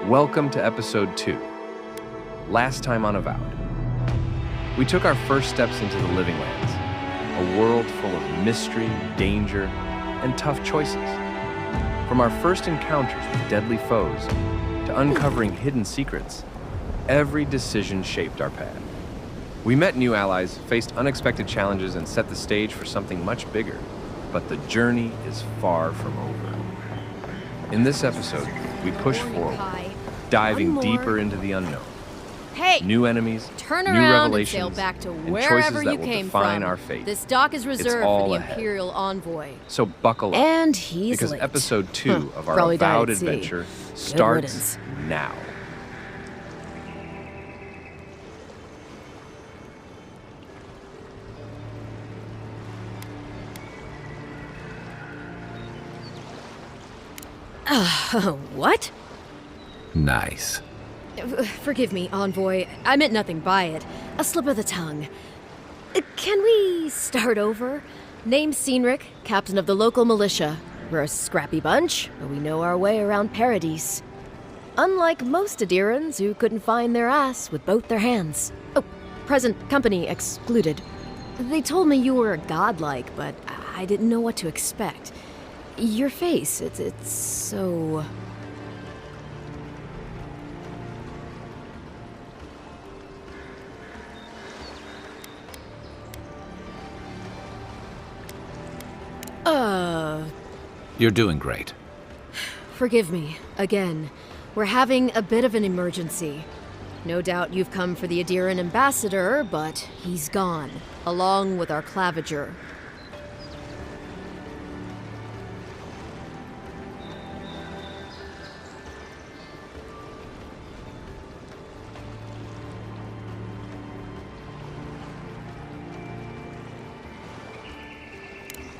Welcome to episode 2, last time on Avowed. We took our first steps into the Living Lands, a world full of mystery, danger, and tough choices. From our first encounters with deadly foes to uncovering hidden secrets, every decision shaped our path. We met new allies, faced unexpected challenges, and set the stage for something much bigger. But the journey is far from over. In this episode, we push forward, diving deeper into the unknown. Hey, new enemies, turn new around revelations, and sail back to and wherever choices that you will came define from. our fate. This dock is reserved for the ahead. Imperial Envoy. So buckle up, And he's because late. episode 2 of our Probably died Avowed at sea. adventure Good starts riddance. now. What? Nice. Forgive me, Envoy. I meant nothing by it. A slip of the tongue. Can we start over? Name's Cynric, captain of the local militia. We're a scrappy bunch, but we know our way around Paradise. Unlike most Adirans who couldn't find their ass with both their hands. Oh, present company excluded. They told me you were godlike, but I didn't know what to expect. Your face, it's so... You're doing great. Forgive me, again. We're having a bit of an emergency. No doubt you've come for the Adiran ambassador, but he's gone, along with our claviger.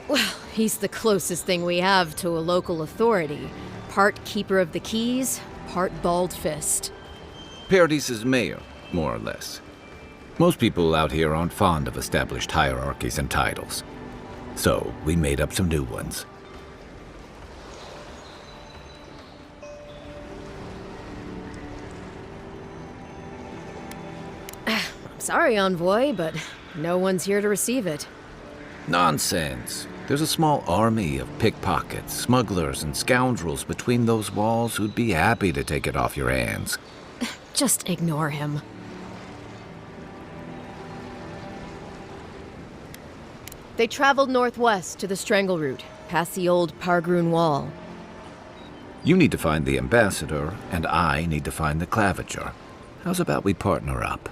Well, he's the closest thing we have to a local authority. Part keeper of the keys, part bald fist. Paradise's mayor, more or less. Most people out here aren't fond of established hierarchies and titles. So, we made up some new ones. I'm sorry, Envoy, but no one's here to receive it. Nonsense. There's a small army of pickpockets, smugglers, and scoundrels between those walls who'd be happy to take it off your hands. Just ignore him. They traveled northwest to the Strangle Route, past the old Pargroon Wall. You need to find the ambassador, and I need to find the claviger. How's about we partner up?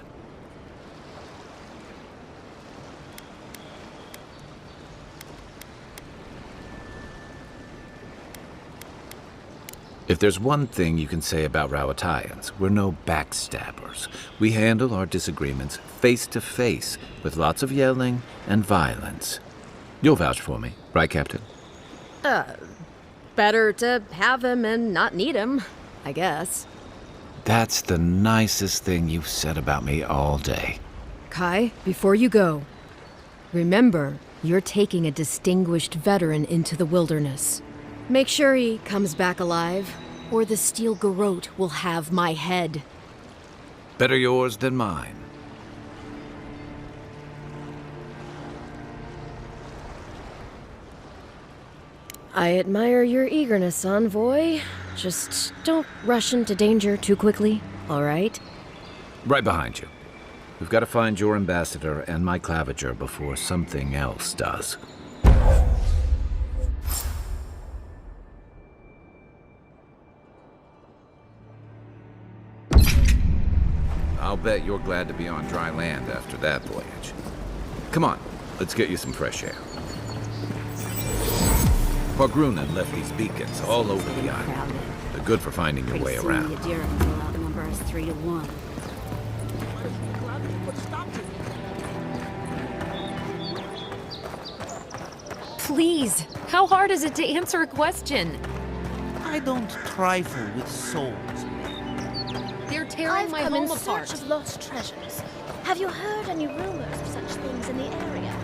If there's one thing you can say about Rawatayans, we're no backstabbers. We handle our disagreements face to face, with lots of yelling and violence. You'll vouch for me, right, Captain? Better to have him and not need him, I guess. That's the nicest thing you've said about me all day. Kai, before you go, remember, you're taking a distinguished veteran into the wilderness. Make sure he comes back alive, or the steel garrote will have my head. Better yours than mine. I admire your eagerness, Envoy. Just don't rush into danger too quickly, all right? Right behind you. We've got to find your ambassador and my claviger before something else does. I'll bet you're glad to be on dry land after that voyage. Come on, let's get you some fresh air. Pargrunan left these beacons all over the island. They're good for finding your way around. The Adiran will outnumber us 3 to 1. Please, how hard is it to answer a question? I don't trifle with souls. They're tearing my home apart. Search of lost treasures. Have you heard any rumors of such things in the area?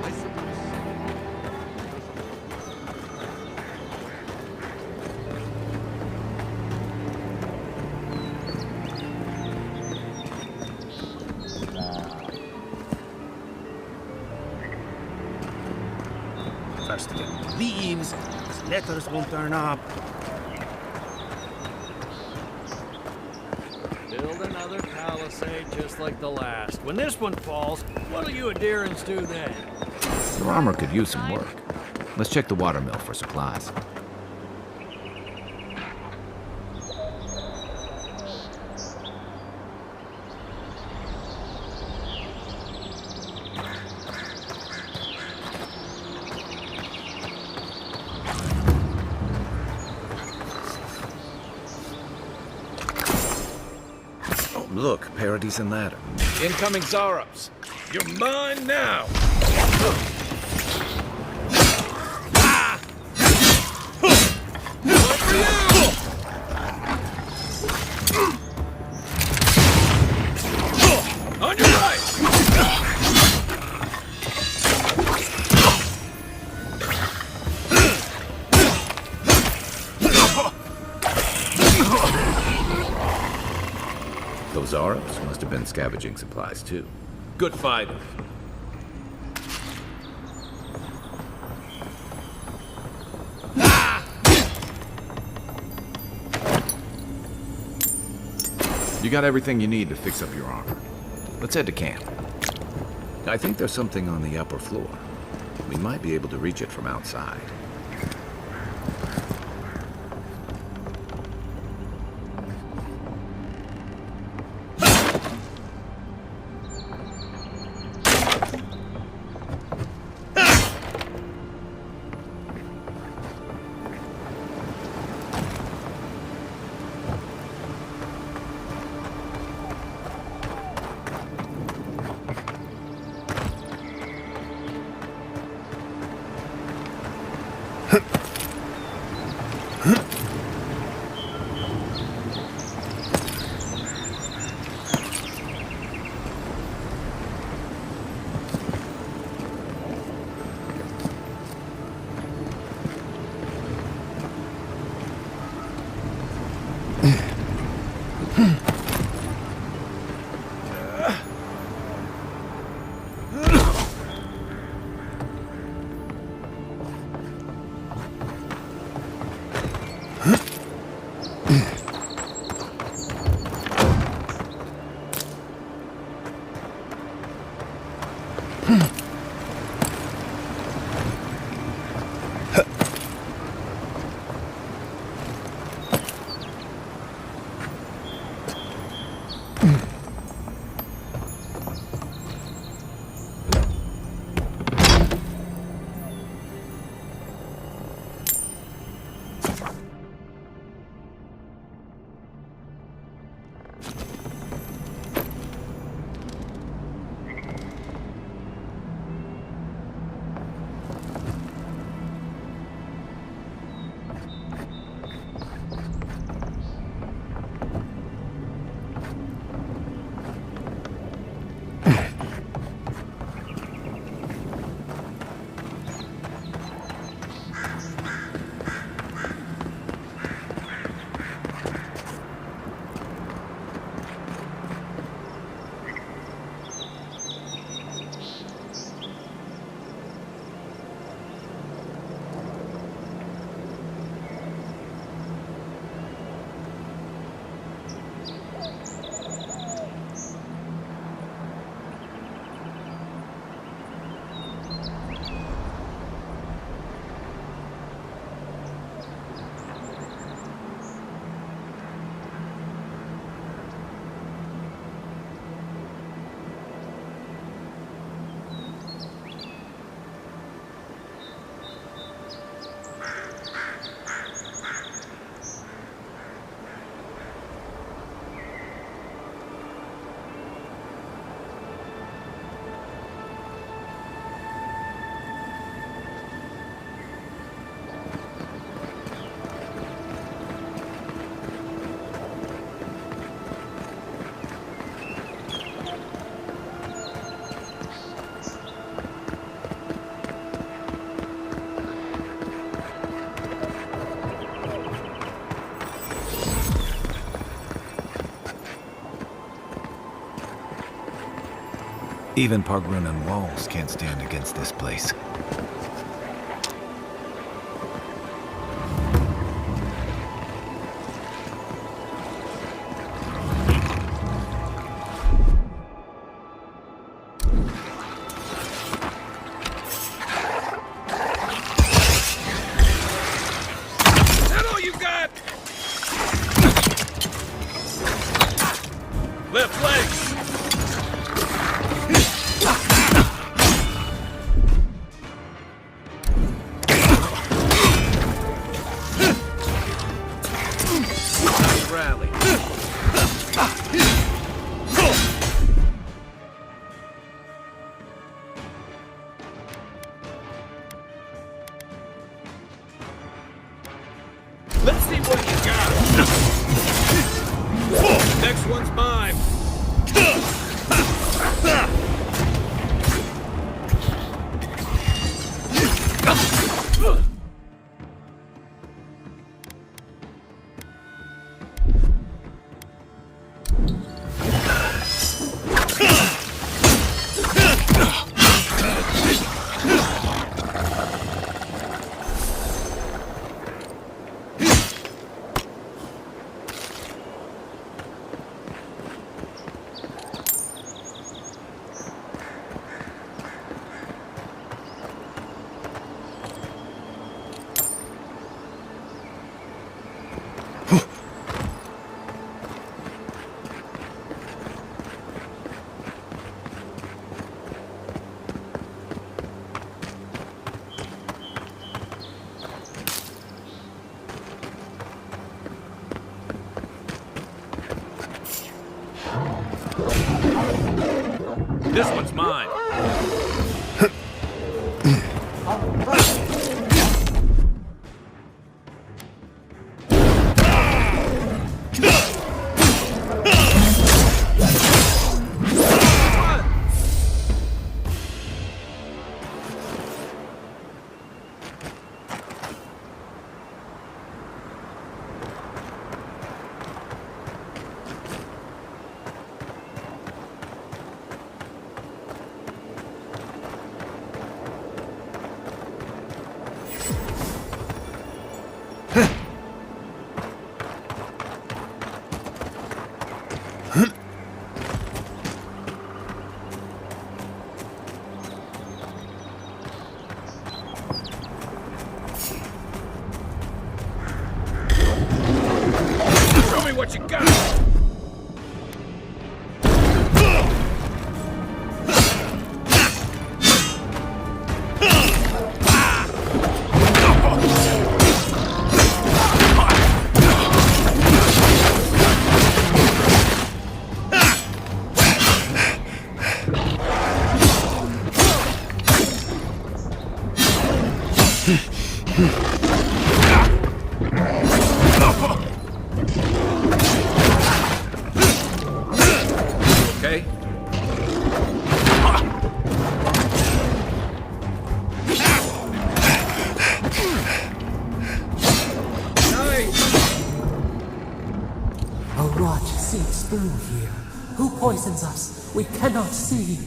I suppose. letters won't turn up. Build another palisade just like the last. When this one falls, what'll you adherents do then? Your armor could use some work. Let's check the watermill for supplies. Oh, look, Parodies and Ladder. Incoming Zarops. You're mine now! On your right! Those Arabs must have been scavenging supplies too. Good fighters. You got everything you need to fix up your armor. Let's head to camp. I think there's something on the upper floor. We might be able to reach it from outside. Even Pargrunan walls can't stand against this place. Left leg! Rally. Let's see what you got. Next one's mine. This one's mine. Show me what you got! Okay. A rot seeps through here. Who poisons us? We cannot see.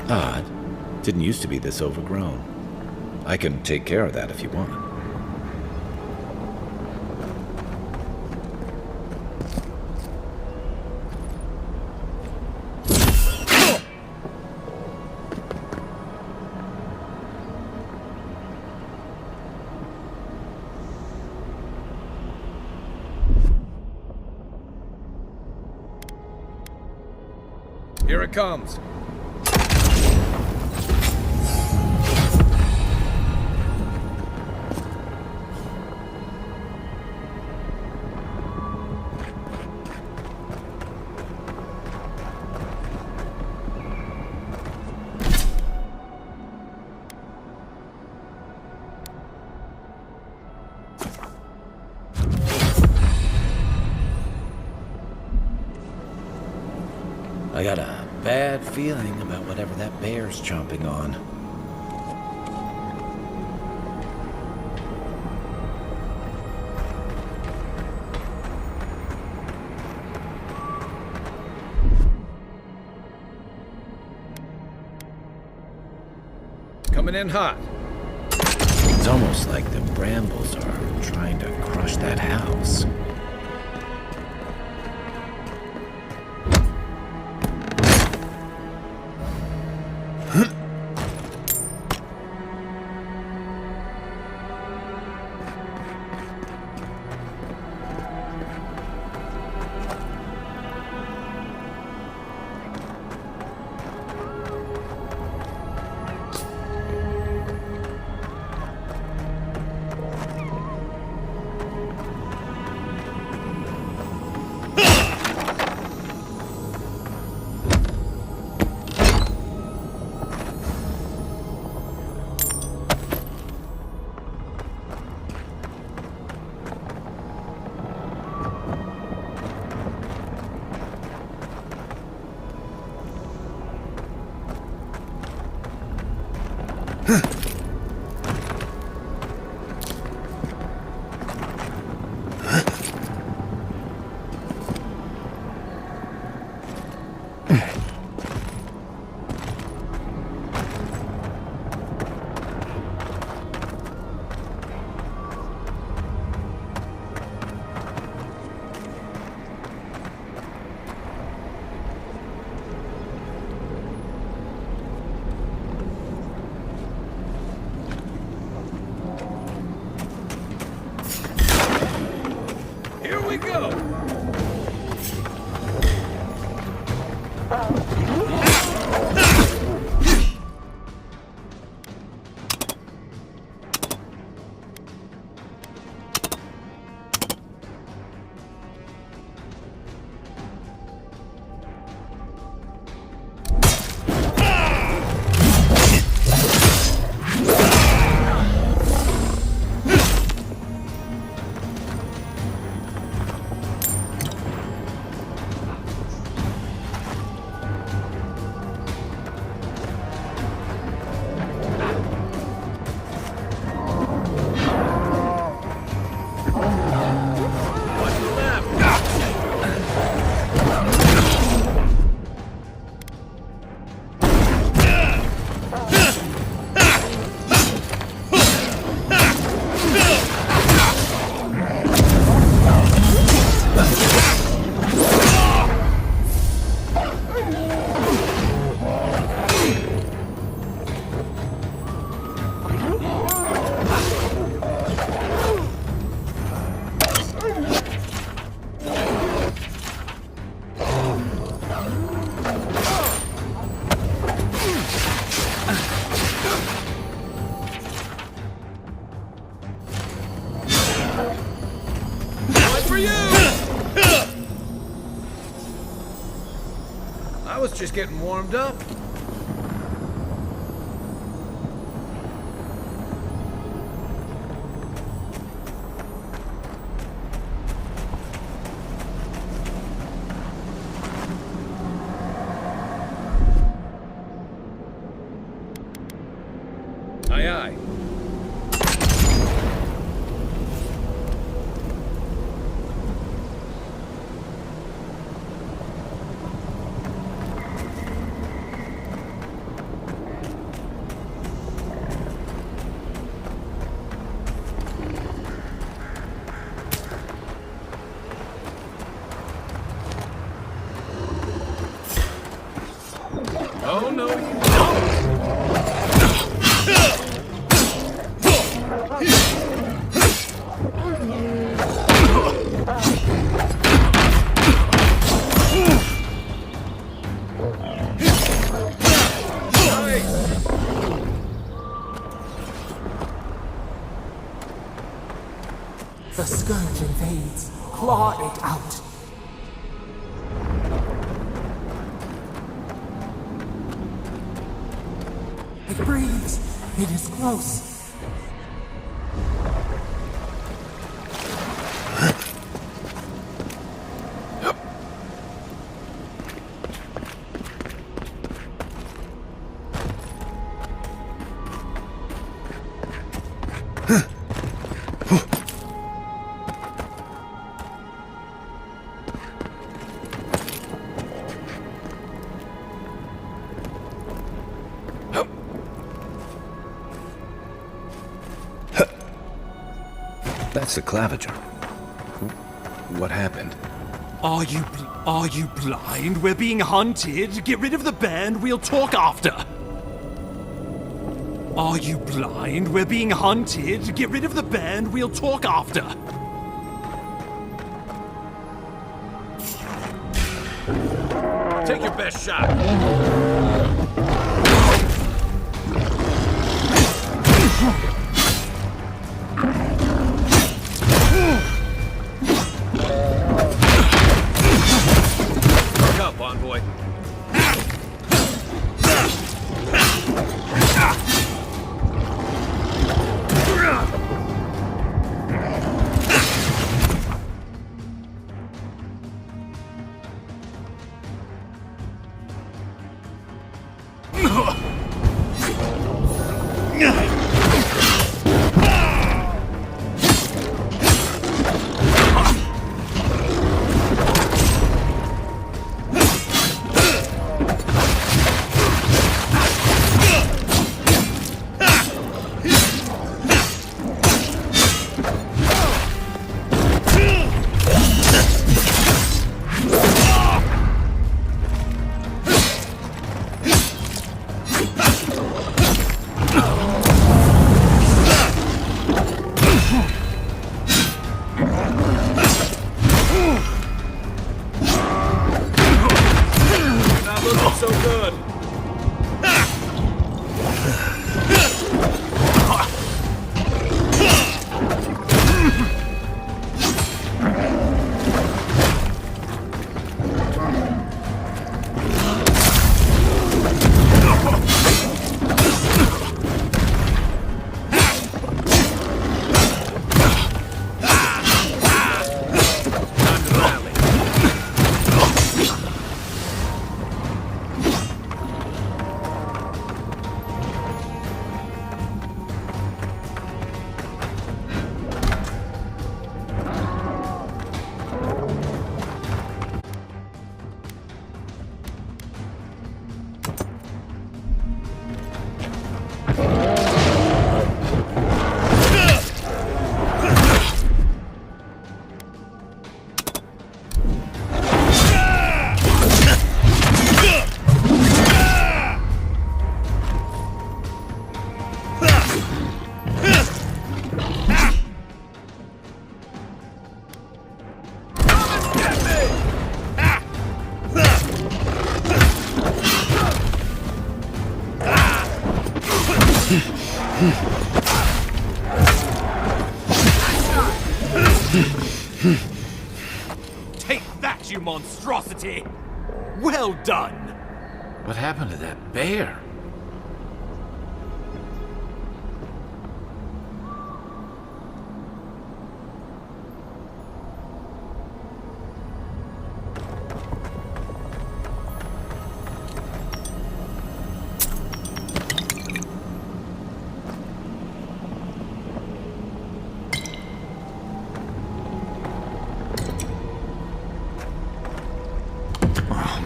Odd. Didn't used to be this overgrown. I can take care of that if you want. Here it comes. I got a bad feeling about whatever that bear's chomping on. Coming in hot. It's almost like the brambles are trying to crush that house. I was just getting warmed up. Aye, aye. Oh, no, you The scourge invades. Claw it out. It breathes. It is close. That's the Claviger. What happened? Are you blind? We're being hunted. Get rid of the band. We'll talk after. Are you blind? We're being hunted. Get rid of the band. We'll talk after. Take your best shot. Look up, Envoy. So good. Take that, you monstrosity! Well done! What happened to that bear?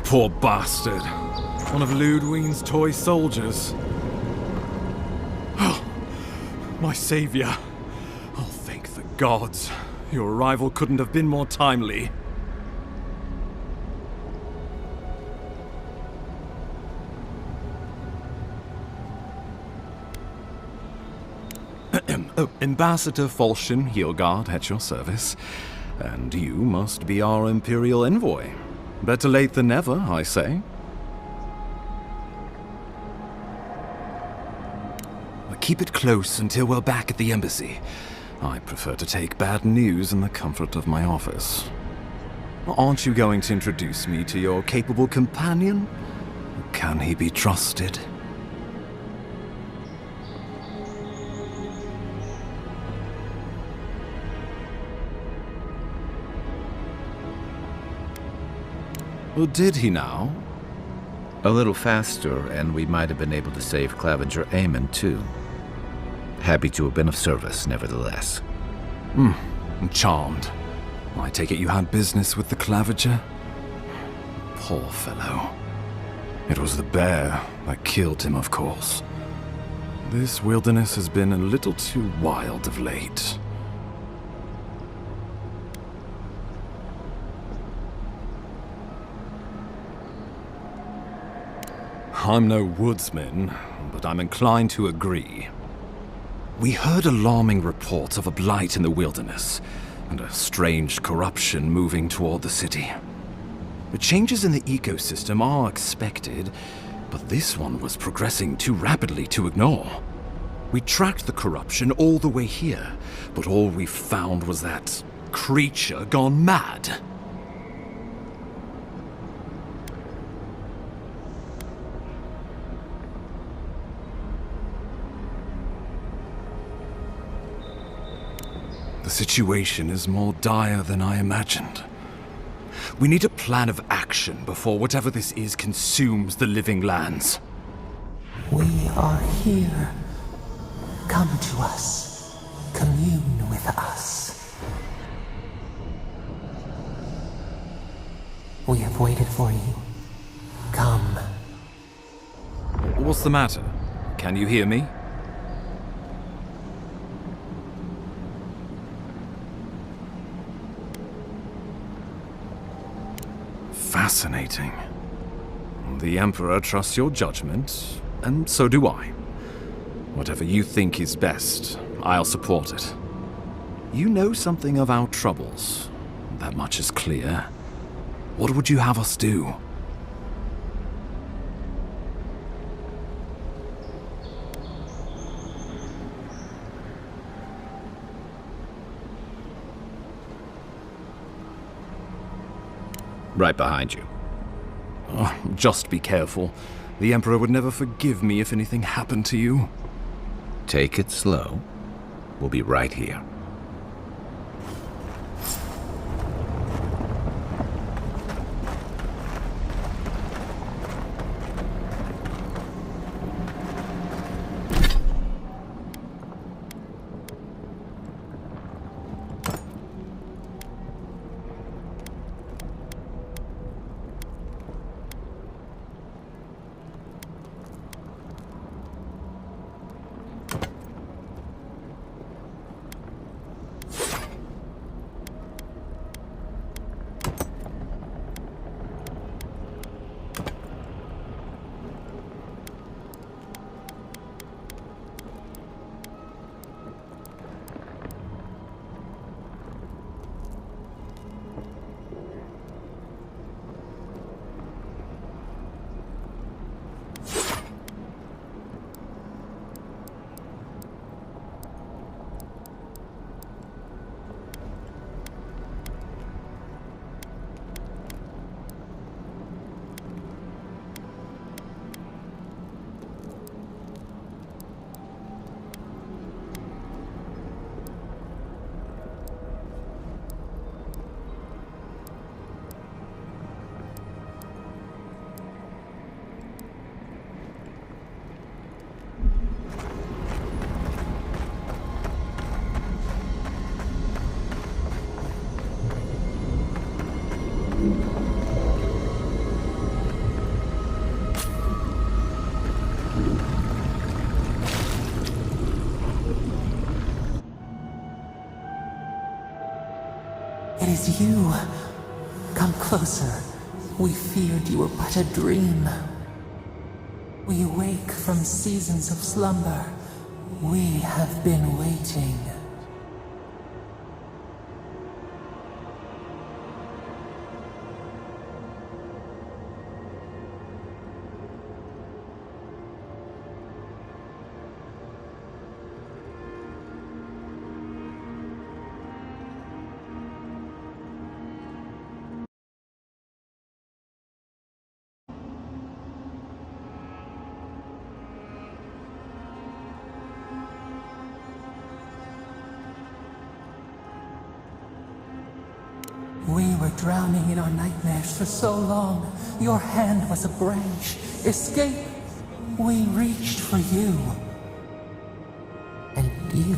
Poor bastard. One of Ludwine's toy soldiers. Oh, my savior. Oh, thank the gods. Your arrival couldn't have been more timely. Oh, Ambassador Falchion Heelguard at your service. And you must be our Imperial envoy. Better late than never, I say. Keep it close until we're back at the embassy. I prefer to take bad news in the comfort of my office. Aren't you going to introduce me to your capable companion? Can he be trusted? Well, did he now? A little faster, and we might have been able to save Claviger Aemon, too. Happy to have been of service, nevertheless. I'm charmed. I take it you had business with the Claviger? Poor fellow. It was the bear that killed him, of course. This wilderness has been a little too wild of late. I'm no woodsman, but I'm inclined to agree. We heard alarming reports of a blight in the wilderness, and a strange corruption moving toward the city. The changes in the ecosystem are expected, but this one was progressing too rapidly to ignore. We tracked the corruption all the way here, but all we found was that creature gone mad. The situation is more dire than I imagined. We need a plan of action before whatever this is consumes the living lands. We are here. Come to us. Commune with us. We have waited for you. Come. What's the matter? Can you hear me? Fascinating. The Emperor trusts your judgment, and so do I. Whatever you think is best, I'll support it. You know something of our troubles. That much is clear. What would you have us do? Right behind you. Oh, just be careful. The Emperor would never forgive me if anything happened to you. Take it slow. We'll be right here. It is you. Come closer. We feared you were but a dream. We awake from seasons of slumber. We have been waiting. We were drowning in our nightmares for so long. Your hand was a branch. Escape! We reached for you. And you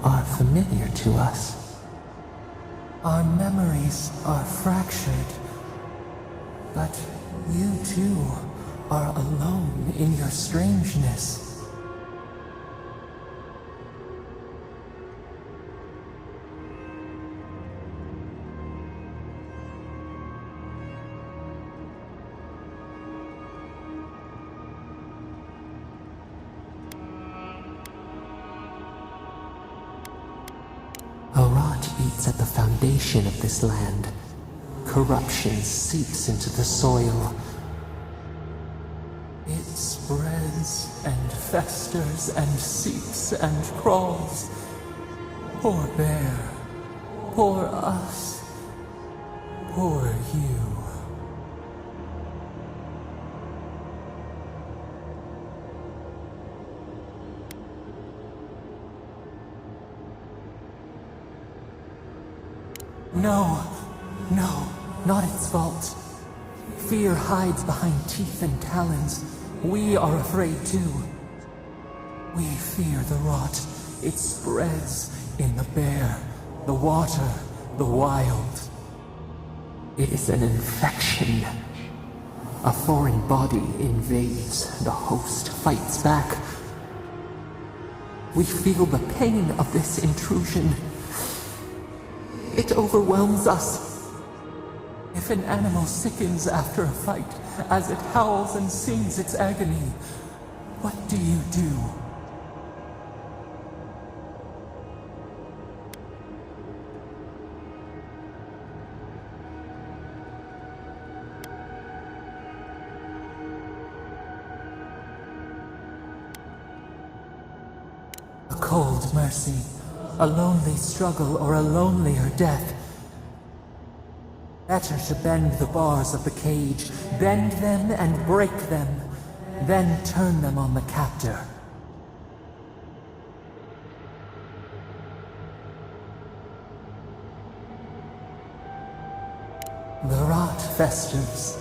are familiar to us. Our memories are fractured. But you too are alone in your strangeness. eats at the foundation of this land. Corruption seeps into the soil. It spreads and festers and seeps and crawls. Poor bear. Poor us. Poor you. No, not its fault. Fear hides behind teeth and talons. We are afraid too. We fear the rot. It spreads in the bear, the water, the wild. It is an infection. A foreign body invades, the host fights back. We feel the pain of this intrusion. It overwhelms us. If an animal sickens after a fight, as it howls and sings its agony, what do you do? A cold mercy, a lonely struggle, or a lonelier death. Better to bend the bars of the cage, bend them and break them, then turn them on the captor. The rot festers.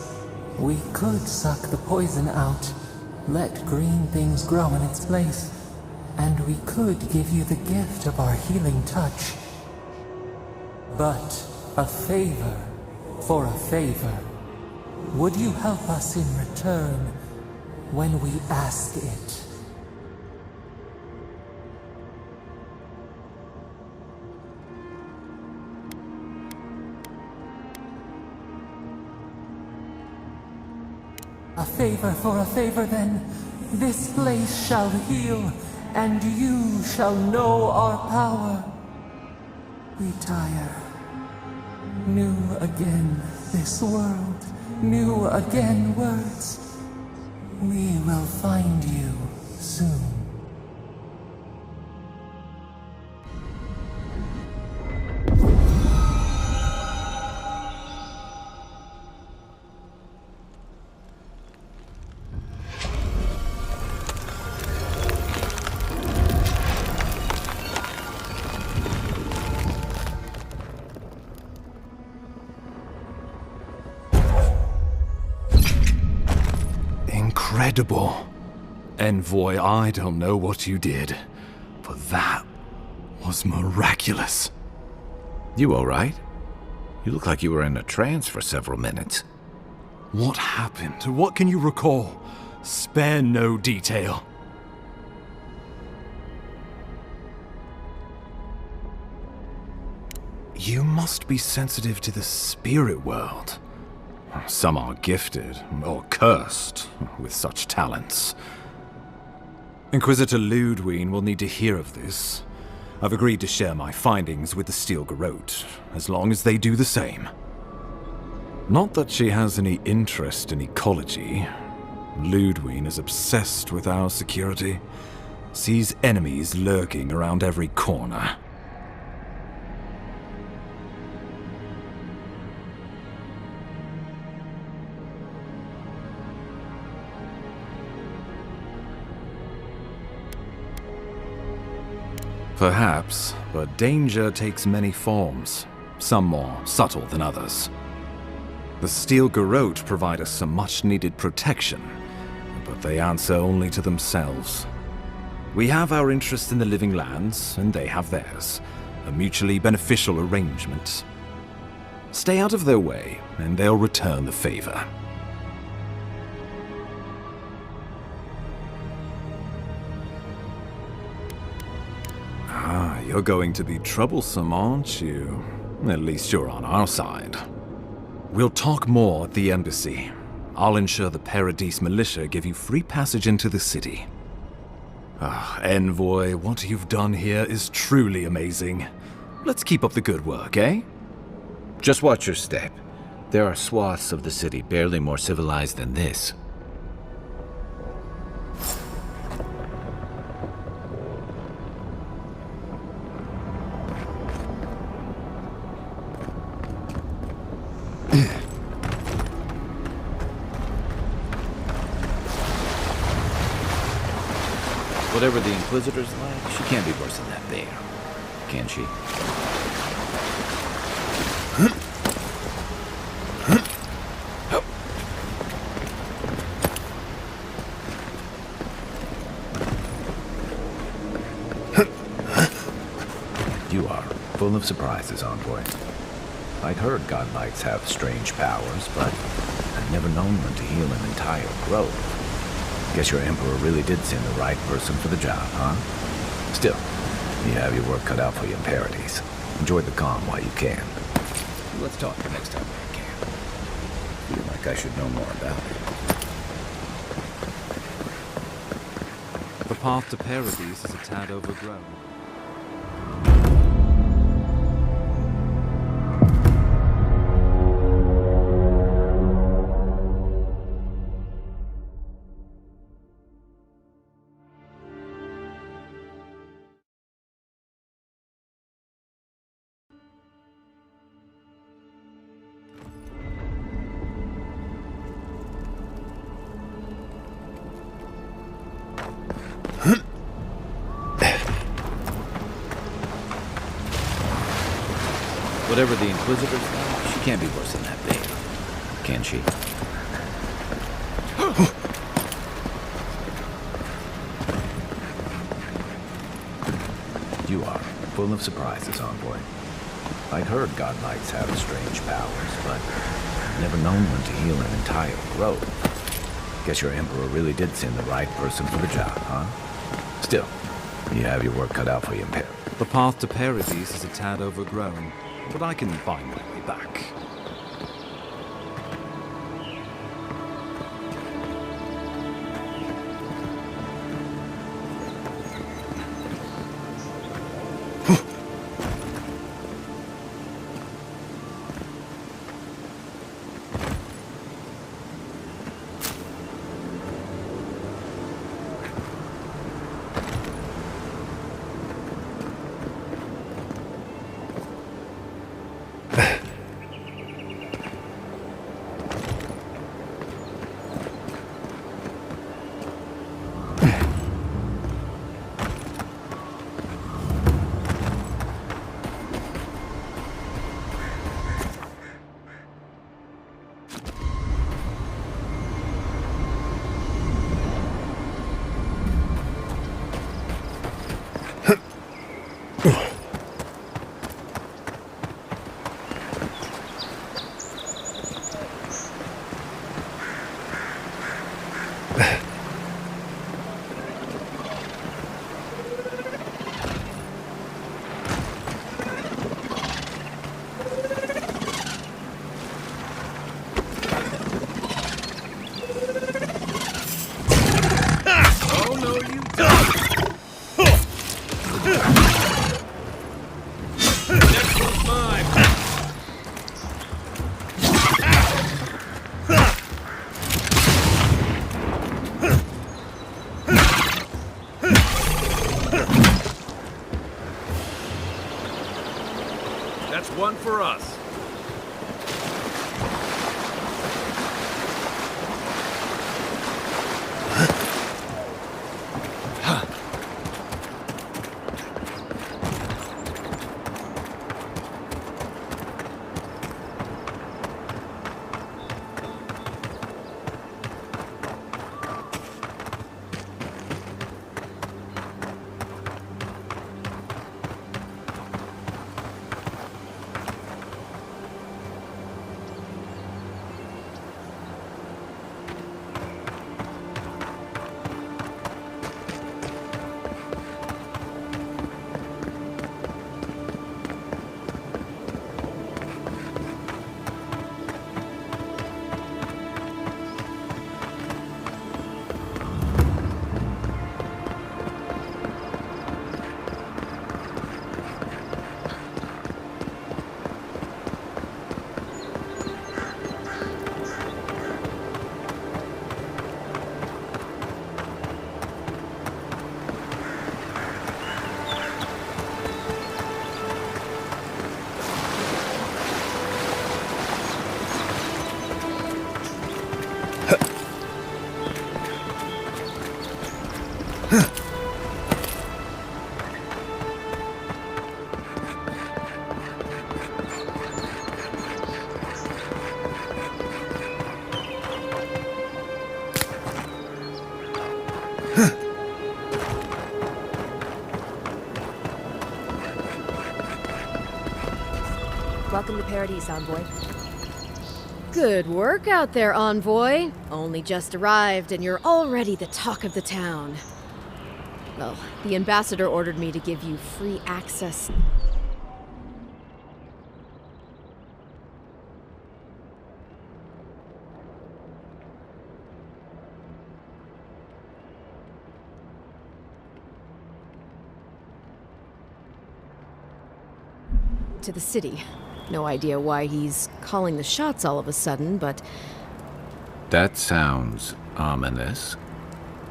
We could suck the poison out, let green things grow in its place, and we could give you the gift of our healing touch. But a favor for a favor. Would you help us in return when we ask it? A favor for a favor then. This place shall heal, and you shall know our power. Retire. New again this world, new again words. We will find you soon. Incredible. Envoy, I don't know what you did, but that was miraculous. You all right? You look like you were in a trance for several minutes. What happened? What can you recall? Spare no detail. You must be sensitive to the spirit world. Some are gifted, or cursed, with such talents. Inquisitor Ludwig will need to hear of this. I've agreed to share my findings with the Steel Garrote, as long as they do the same. Not that she has any interest in ecology. Ludwig is obsessed with our security, sees enemies lurking around every corner. Perhaps, but danger takes many forms, some more subtle than others. The Steel Garrote provide us some much-needed protection, but they answer only to themselves. We have our interest in the living lands, and they have theirs, a mutually beneficial arrangement. Stay out of their way, and they'll return the favor. You're going to be troublesome, aren't you? At least you're on our side. We'll talk more at the embassy. I'll ensure the Paradise militia give you free passage into the city. Envoy, what you've done here is truly amazing. Let's keep up the good work, eh? Just watch your step. There are swaths of the city barely more civilized than this. Whatever the Inquisitor's like, she can't be worse than that bear. Can she? You are full of surprises, Envoy. I'd heard godlights have strange powers, but I'd never known one to heal an entire grove. Guess your Emperor really did send the right person for the job, huh? Still, you have your work cut out for you in Paradise. Enjoy the calm while you can. Let's talk the next time we can. Feel like I should know more about it. The path to Paradise is a tad overgrown. Whatever the Inquisitor's like, she can't be worse than that bear. Can she? You are full of surprises, Envoy. I'd heard godlights have strange powers, but I've never known one to heal an entire grove. Guess your Emperor really did send the right person for the job, huh? Still, you have your work cut out for you in Paris. The path to Paradise is a tad overgrown, but I can find my way back. That's one for us. Welcome to Paradise, Envoy. Good work out there, Envoy. Only just arrived, and you're already the talk of the town. Well, the ambassador ordered me to give you free access. To the city. No idea why he's calling the shots all of a sudden, but... That sounds ominous.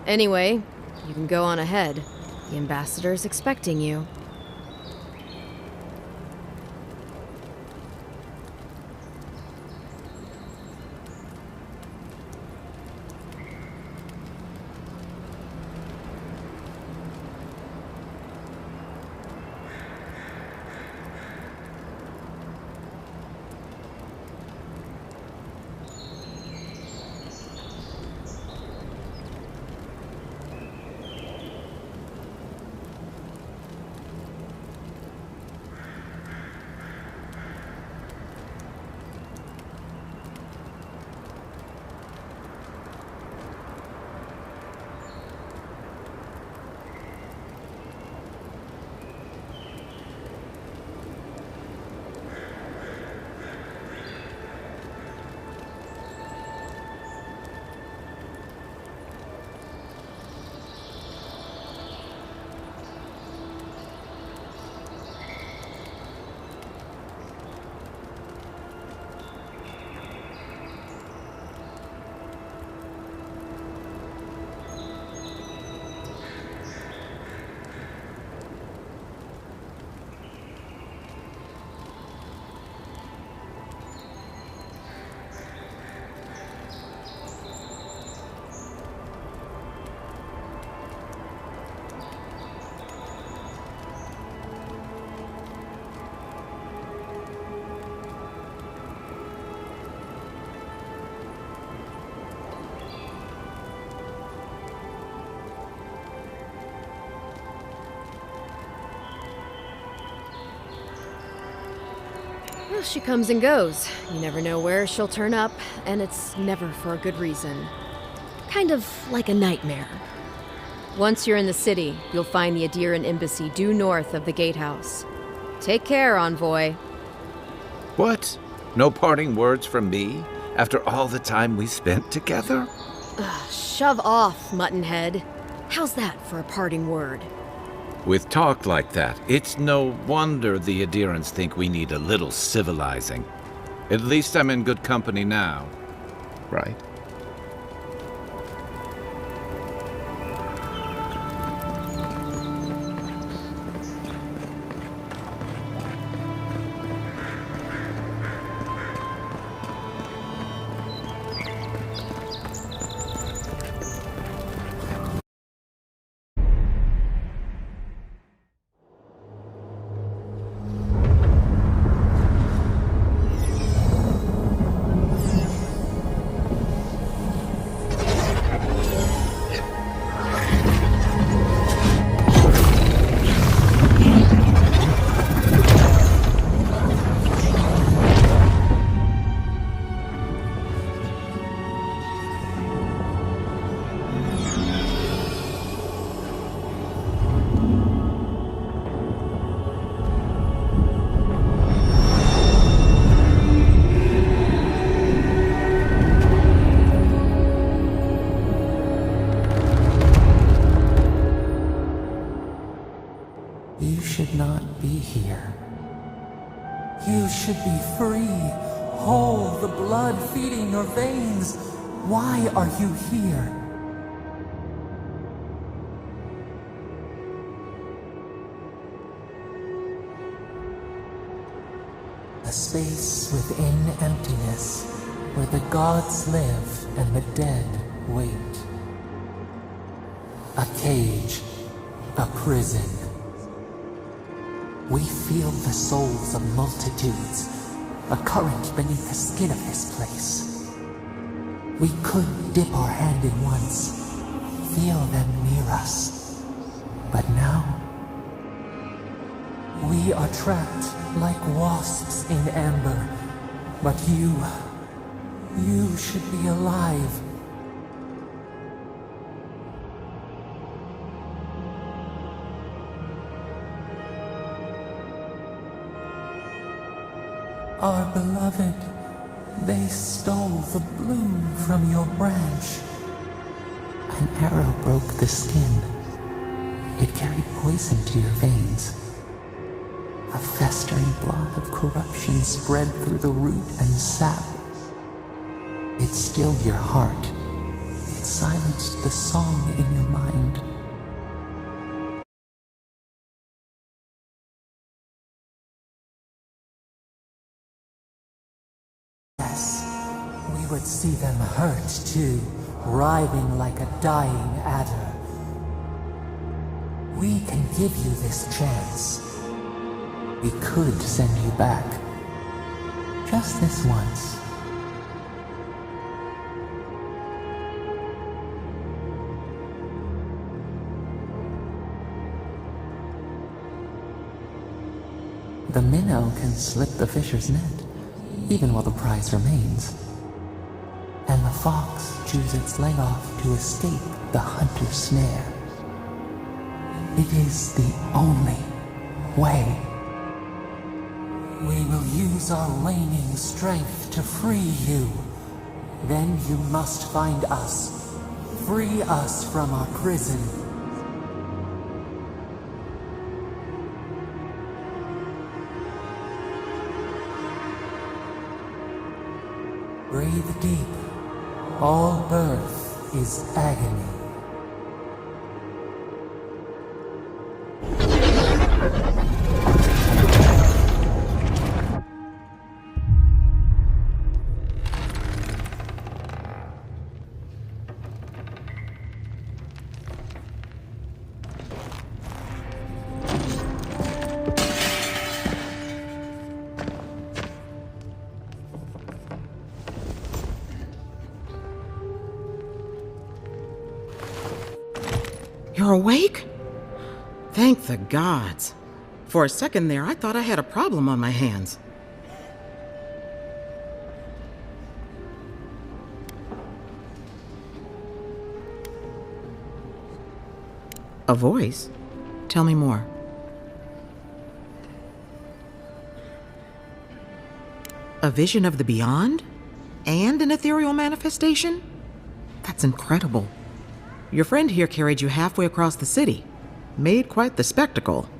Anyway, you can go on ahead. The ambassador's expecting you. Well, she comes and goes. You never know where she'll turn up, and it's never for a good reason. Kind of like a nightmare. Once you're in the city, you'll find the Adiran embassy due north of the gatehouse. Take care, Envoy. What? No parting words from me? After all the time we spent together? Shove off, Muttonhead. How's that for a parting word? With talk like that, it's no wonder the Adirans think we need a little civilizing. At least I'm in good company now. Right? You should not be here. You should be free, whole, the blood feeding your veins. Why are you here? A space within emptiness, where the gods live and the dead wait. A cage, a prison. We feel the souls of multitudes, a current beneath the skin of this place. We could dip our hand in once, feel them near us. But now, We are trapped like wasps in amber. But you should be alive. Our beloved, they stole the bloom from your branch. An arrow broke the skin. It carried poison to your veins. A festering blot of corruption spread through the root and sap. It stilled your heart. It silenced the song in your mind. Yes, we would see them hurt too, writhing like a dying adder. We can give you this chance. We could send you back. Just this once. The minnow can slip the fisher's net, even while the prize remains. And the fox chews its leg off to escape the hunter's snare. It is the only way. We will use our waning strength to free you. Then you must find us. Free us from our prison. Breathe deep. All birth is agony. You're awake? Thank the gods. For a second there, I thought I had a problem on my hands. A voice? Tell me more. A vision of the beyond? And an ethereal manifestation? That's incredible. Your friend here carried you halfway across the city. Made quite the spectacle.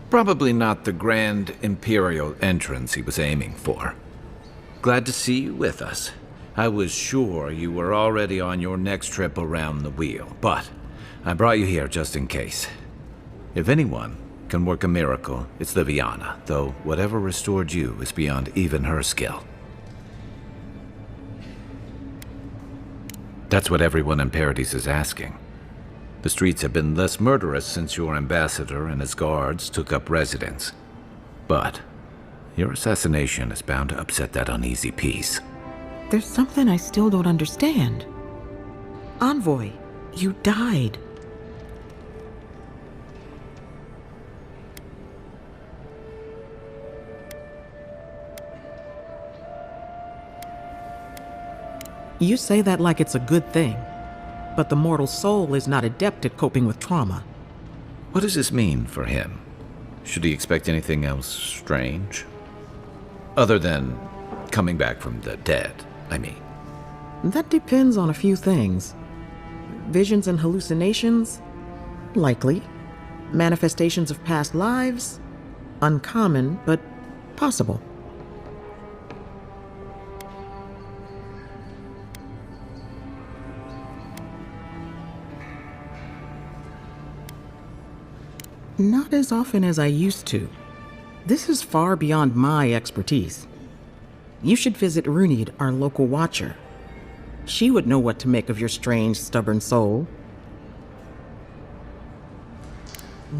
Probably not the grand imperial entrance he was aiming for. Glad to see you with us. I was sure you were already on your next trip around the wheel, but I brought you here just in case. If anyone can work a miracle, it's Liviana, though whatever restored you is beyond even her skill. That's what everyone in Paradise is asking. The streets have been less murderous since your ambassador and his guards took up residence. But your assassination is bound to upset that uneasy peace. There's something I still don't understand. Envoy, you died. You say that like it's a good thing, but the mortal soul is not adept at coping with trauma. What does this mean for him? Should he expect anything else strange? Other than coming back from the dead, I mean. That depends on a few things. Visions and hallucinations? Likely. Manifestations of past lives? Uncommon, but possible. Not as often as I used to. This is far beyond my expertise. You should visit Runid, our local watcher. She would know what to make of your strange, stubborn soul.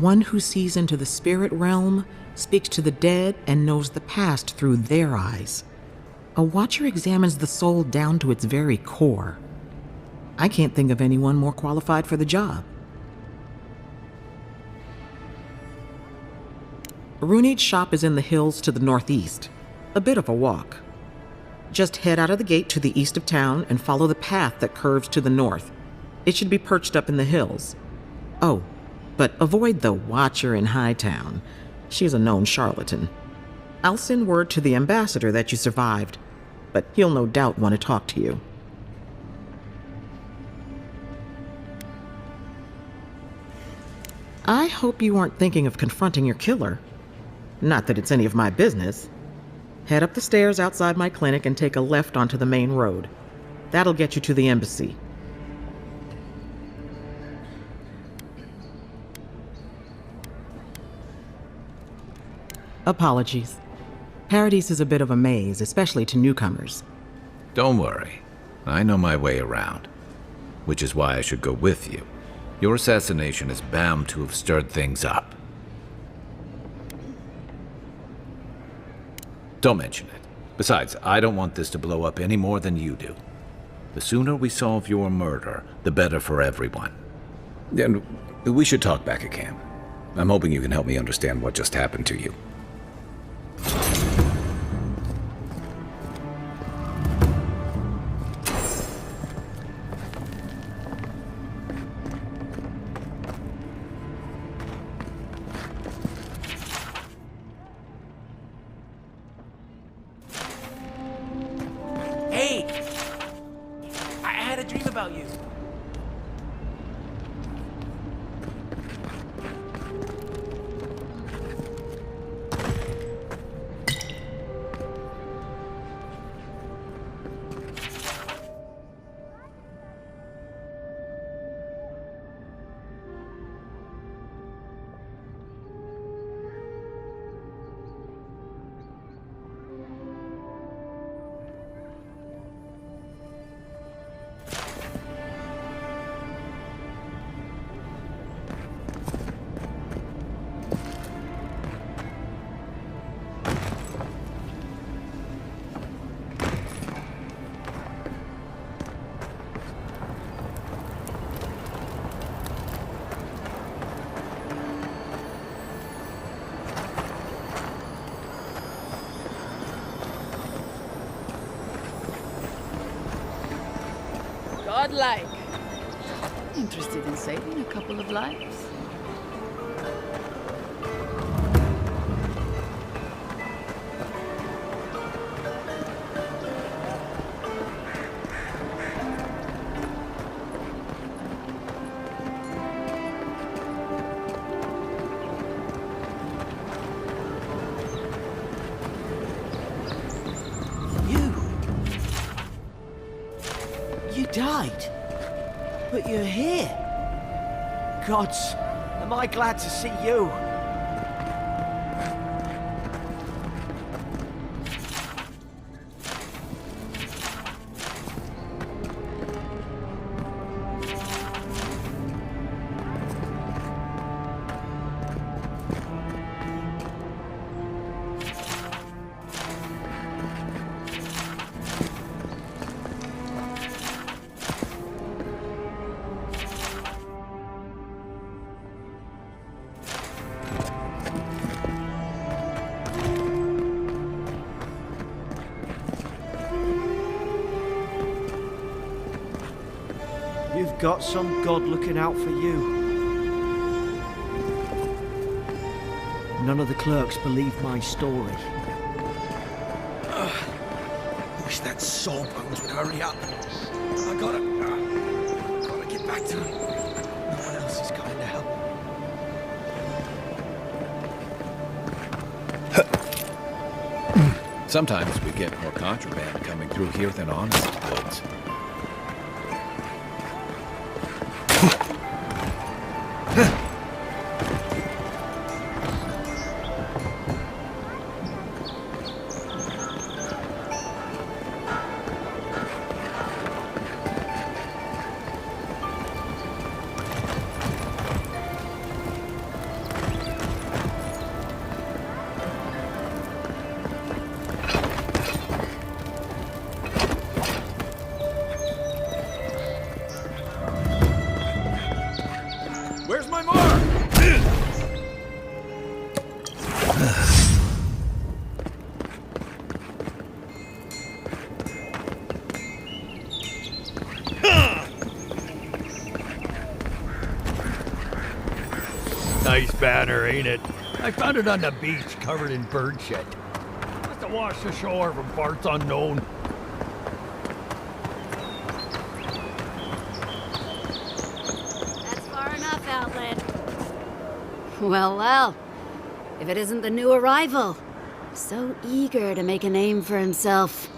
One who sees into the spirit realm, speaks to the dead, and knows the past through their eyes. A watcher examines the soul down to its very core. I can't think of anyone more qualified for the job. Runid's shop is in the hills to the northeast. A bit of a walk. Just head out of the gate to the east of town and follow the path that curves to the north. It should be perched up in the hills. Oh, but avoid the Watcher in Hightown. She's a known charlatan. I'll send word to the ambassador that you survived, but he'll no doubt want to talk to you. I hope you aren't thinking of confronting your killer. Not that it's any of my business. Head up the stairs outside my clinic and take a left onto the main road. That'll get you to the embassy. Apologies. Paradise is a bit of a maze, especially to newcomers. Don't worry. I know my way around. Which is why I should go with you. Your assassination is bound to have stirred things up. Don't mention it. Besides, I don't want this to blow up any more than you do. The sooner we solve your murder, the better for everyone. And we should talk back at camp. I'm hoping you can help me understand what just happened to you. Hey! I had a dream about you. Godlike. Interested in saving a couple of lives? You died. But you're here. Gods, am I glad to see you. You've got some god looking out for you. None of the clerks believe my story. Wish that sawbones would hurry up. I gotta get back to him. No one else is coming to help. Sometimes we get more contraband coming through here than honest goods. nice banner, ain't it? I found it on the beach, covered in bird shit. Must have washed ashore from parts unknown. That's far enough, Outlet. Well, well. If it isn't the new arrival. So eager to make a name for himself.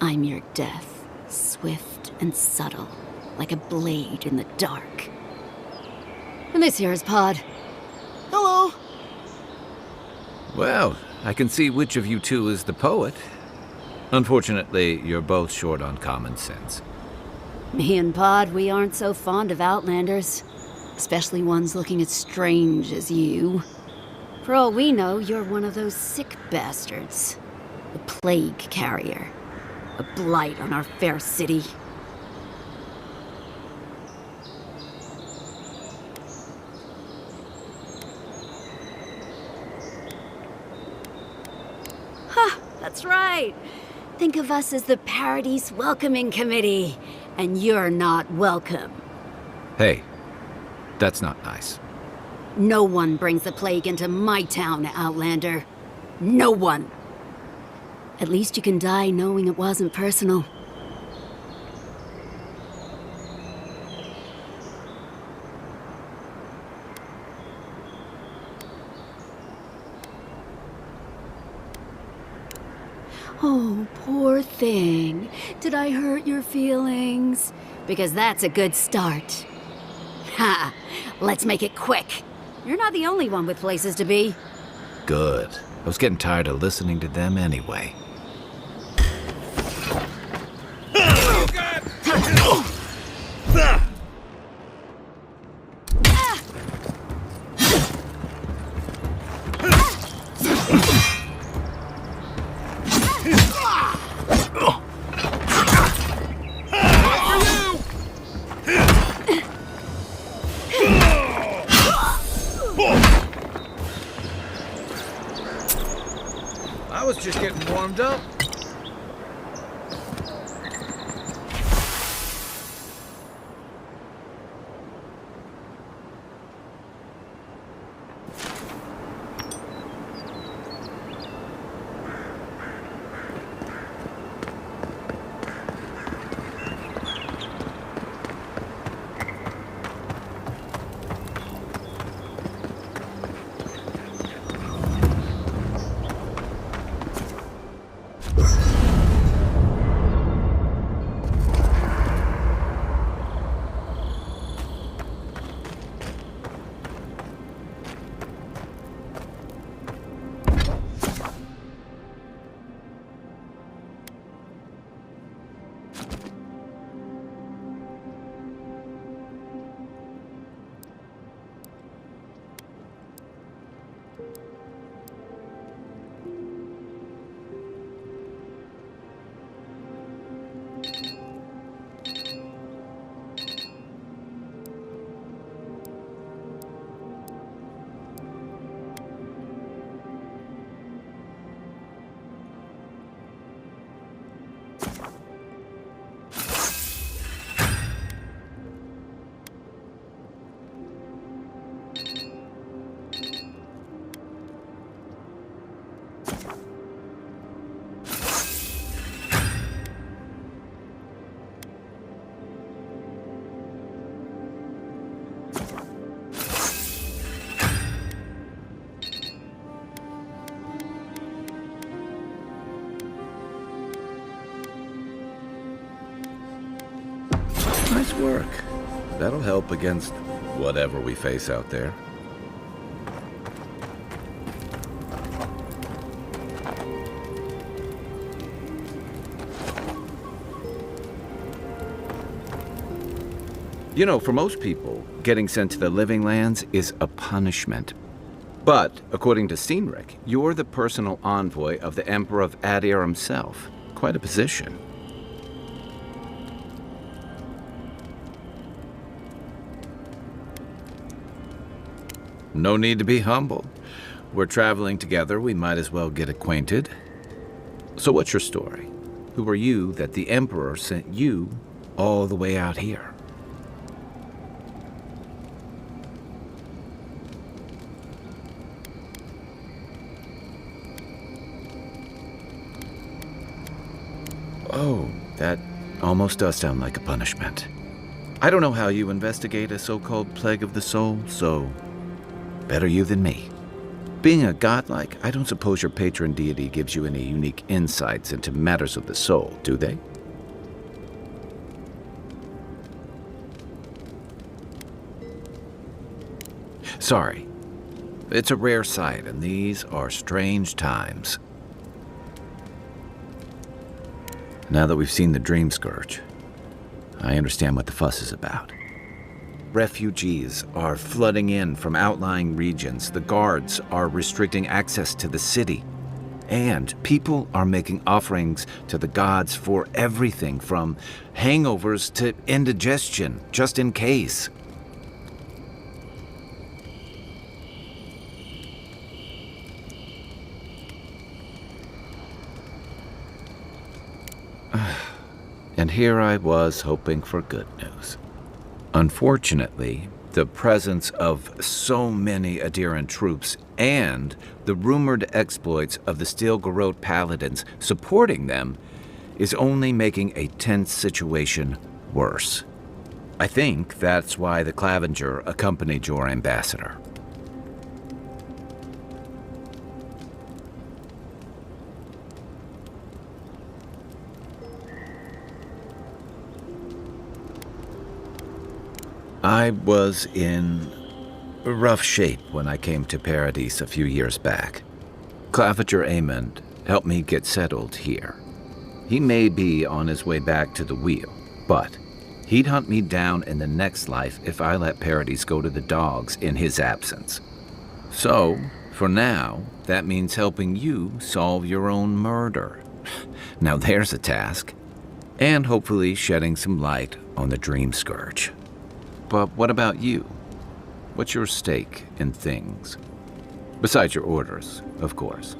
I'm your death, swift and subtle, like a blade in the dark. And this here is Pod. Hello. Well, I can see which of you two is the poet. Unfortunately, you're both short on common sense. Me and Pod, we aren't so fond of Outlanders. Especially ones looking as strange as you. For all we know, you're one of those sick bastards. The plague carrier. A blight on our fair city. Ha! That's right! Think of us as the Paradise Welcoming Committee. And you're not welcome. Hey, that's not nice. No one brings the plague into my town, Outlander. No one. At least you can die knowing it wasn't personal. Oh, poor thing. Did I hurt your feelings? Because that's a good start. Ha! Let's make it quick. You're not the only one with places to be. Good. I was getting tired of listening to them anyway. I was just getting warmed up. Nice work. That'll help against whatever we face out there. You know, for most people, getting sent to the Living Lands is a punishment. But, according to Cynric, you're the personal envoy of the Emperor of Adir himself. Quite a position. No need to be humble. We're traveling together, we might as well get acquainted. So what's your story? Who are you that the Emperor sent you all the way out here? Oh, that almost does sound like a punishment. I don't know how you investigate a so-called plague of the soul, so better you than me. Being a godlike, I don't suppose your patron deity gives you any unique insights into matters of the soul, do they? Sorry. It's a rare sight, and these are strange times. Now that we've seen the Dream Scourge, I understand what the fuss is about. Refugees are flooding in from outlying regions. The guards are restricting access to the city. And people are making offerings to the gods for everything from hangovers to indigestion, just in case. And here I was hoping for good news. Unfortunately, the presence of so many Adiran troops and the rumored exploits of the Steel Garrote paladins supporting them is only making a tense situation worse. I think that's why the Clavenger accompanied your ambassador. I was in rough shape when I came to Paradise a few years back. Clavenger Amond helped me get settled here. He may be on his way back to the wheel, but he'd hunt me down in the next life if I let Paradise go to the dogs in his absence. So, for now, that means helping you solve your own murder. Now there's a task. And hopefully shedding some light on the Dream Scourge. But what about you? What's your stake in things? Besides your orders, of course.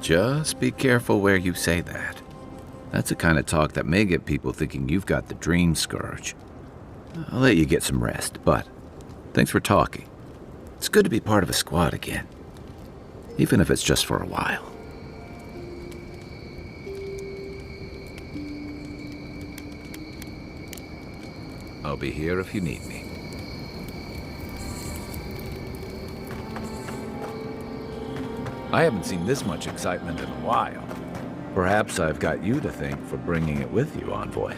Just be careful where you say that. That's the kind of talk that may get people thinking you've got the Dream Scourge. I'll let you get some rest, but thanks for talking. It's good to be part of a squad again, even if it's just for a while. I'll be here if you need me. I haven't seen this much excitement in a while. Perhaps I've got you to thank for bringing it with you, Envoy.